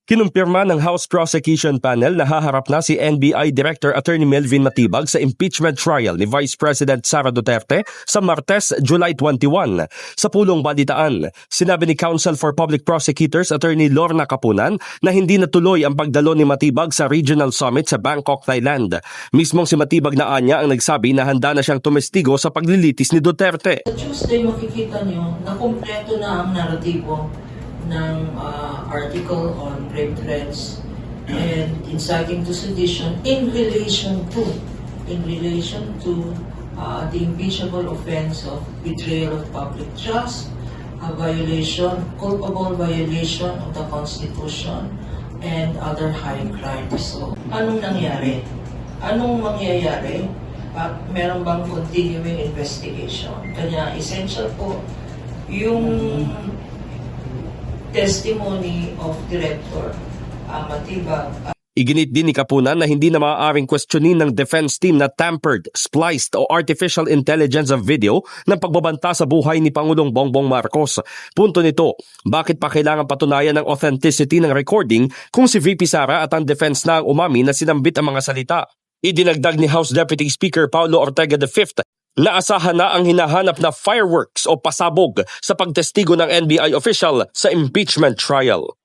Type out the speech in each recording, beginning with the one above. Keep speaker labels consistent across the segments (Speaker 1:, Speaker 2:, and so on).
Speaker 1: Kinumpirma ng House Prosecution Panel na haharap na si NBI Director Attorney Melvin Matibag sa impeachment trial ni Vice President Sara Duterte sa Martes, July 21. Sa pulong balitaan, sinabi ni Counsel for Public Prosecutors Attorney Lorna Kapunan na hindi natuloy ang pagdalo ni Matibag sa Regional Summit sa Bangkok, Thailand. Mismong si Matibag na anya ang nagsabi na handa na siyang tumestigo sa paglilitis ni Duterte.
Speaker 2: Sa Tuesday makikita nyo na kumpleto na ang naratibo ng article on rape threats and inciting to sedition in relation to the impeachable offense of betrayal of public trust, a culpable violation of the Constitution, and other high crimes. So, anong nangyari? Anong mangyayari? Meron bang continuing investigation? Kanya essential po yung testimony of Director Matibag.
Speaker 1: Iginit din ni Kapunan na hindi na maaaring questionin ng defense team na tampered, spliced o artificial intelligence of video ng pagbabanta sa buhay ni Pangulong Bongbong Marcos. Punto nito, bakit pa kailangan patunayan ng authenticity ng recording kung si VP Sara at ang defense na ang umami na sinambit ang mga salita? Idinagdag ni House Deputy Speaker Paulo Ortega V na asahan na ang hinahanap na fireworks o pasabog sa pagtestigo ng NBI official sa impeachment trial.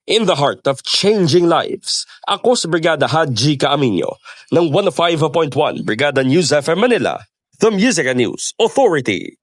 Speaker 1: In the heart of changing lives, ako si Brigada Haji Caaminio ng 105.1 Brigada News FM Manila, the Music and News Authority.